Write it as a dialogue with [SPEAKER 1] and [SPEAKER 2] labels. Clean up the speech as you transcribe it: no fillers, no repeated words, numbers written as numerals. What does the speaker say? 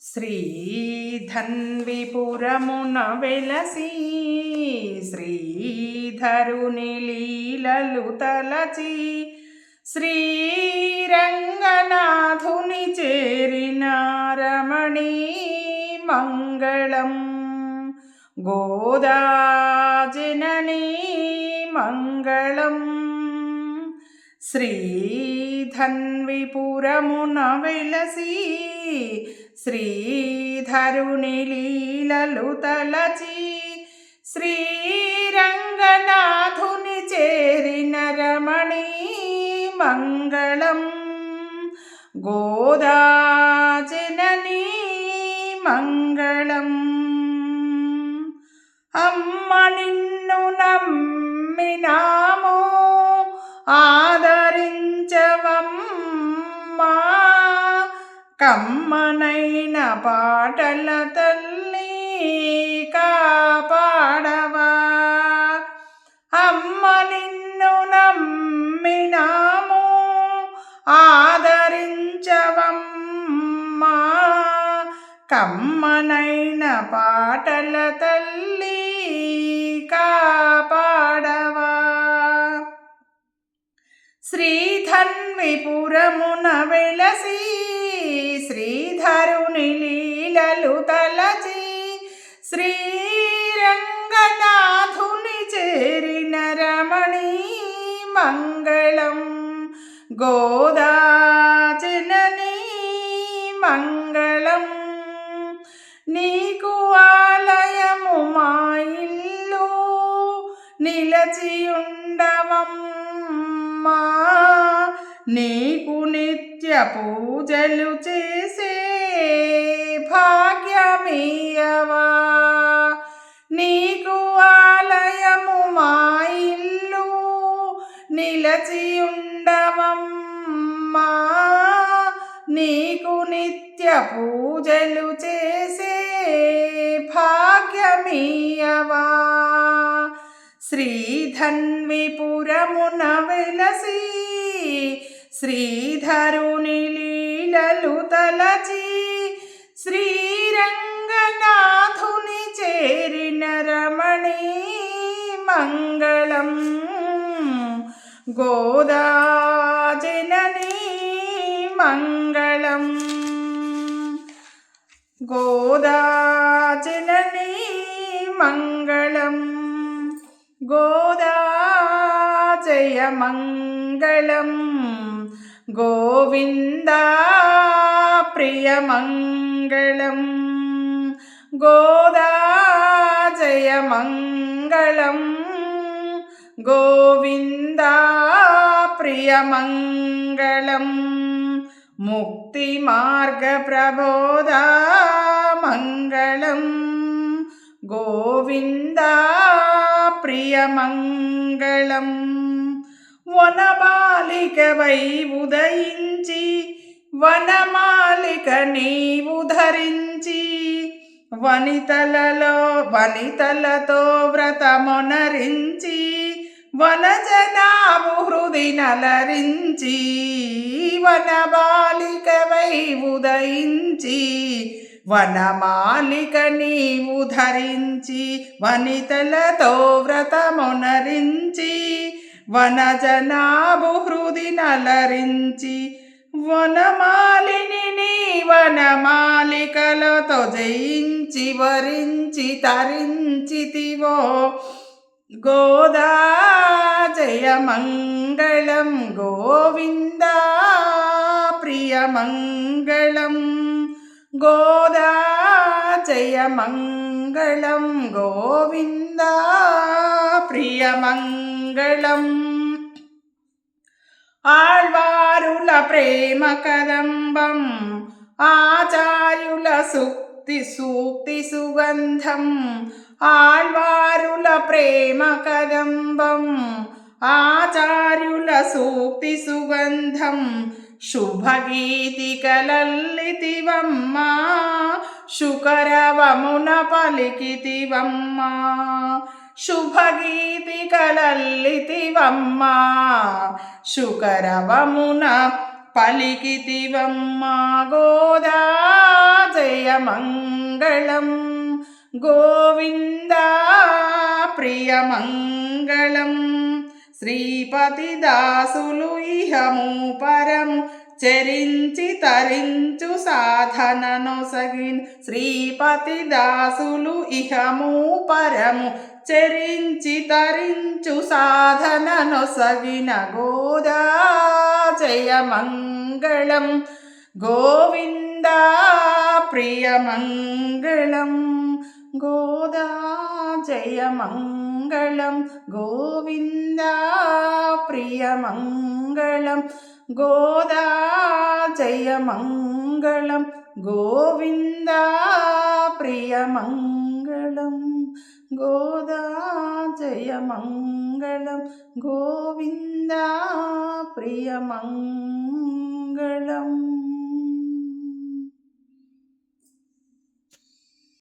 [SPEAKER 1] శ్రీధన్విపురమున వెలసి శ్రీధరుని లీలలు తలచి శ్రీరంగనాథుని చేరిన రమణీ మంగళం గోదా జననీ మంగళం. శ్రీధన్విపురమున వెలసి శ్రీధరుని లీలలు తలచి శ్రీరంగనాథుని చేరిన రమణీ మంగళం గోదా జననీ మంగళం. అమ్మ నిన్ను నమ్మినామో ఆదరించవమ్మా కమ్మనైన పాటల తల్లి కాపాడవా. అమ్మ నిన్ను నమ్మినామో ఆదరించవమ్మా కమ్మనైన పాటల తల్లి కాపాడవా. శ్రీధన్విపురమున వెలసి శ్రీధరుని లీలలు తలచి శ్రీరంగనాథుని చేరిన రమణీ మంగళం గోదా జననీ మంగళం. నీకు ఆలయము మా ఇల్లు నిలచియుండవమ్మా నీకు నిత్య పూజలు చేసే భాగ్యమీయవా. నీకు ఆలయము మా ఇల్లు నిలచియుండవమ్మా నీకు నిత్య పూజలు చేసే భాగ్యమీయవా. శ్రీధన్విపురమున వెలసి శ్రీధరుని లీలలు తలచి శ్రీరంగనాథుని చేరిన రమణీ మంగళం గోదా జననీ మంగళం గోదా జననీ మంగళం గోదా జయ మంగళం గోవిందా ప్రియ మంగళం గోదా జయ మంగళం గోవిందా ప్రియ మంగళం ముక్తి మార్గ ప్రబోధా మంగళం గోవిందా ప్రియ మంగళం. వనమాలికవై ఉదయించి వనమాలిక నీవు ధరించి వనితలతో వ్రతమునరించి వనజనాభు హృది నలరించి వనబాలికవై ఉదయించి వనమాలిక నీవు ధరించి వనితలతో వ్రతమునరించి వనజనాభు హృది నలరించి వనమాలిని వనమాలికలతో జయించి వరించి తరించితివో గోదా జయ మంగళం గోవిందా ప్రియ మంగళం గోదా జయ మంగళం గోవిందా ప్రియ మంగళం. ఆళ్వారుల ప్రేమ కదంబం ఆచార్యుల సూక్తి సుగంధం ఆళ్వారుల ప్రేమ కదంబం ఆచార్యుల సూక్తి సుగంధం శుభగీతికలల్లితివమ్మా శుకరవమున పలికితివమ్మా శుభగీతికలల్లితివమ్మా శుకరవమున పలికితివమ్మా గోదా జయ జయమంగళం గోవింద ప్రియమంగళం శ్రీపతిదాసులు ఇహము పరము చరించి తరించు సాధననొసగిన్ శ్రీపతిదాసులు ఇహము పరము చరించి తరించు సాధననొసగిన గోదా జయమంగళం గోవింద ప్రియమంగళం గోదా జయమంగళం గోవింద ప్రియమంగళం గోదా జయమంగళం గోవింద ప్రియమంగళం గోదా జయమంగళం గోవింద ప్రియమంగళం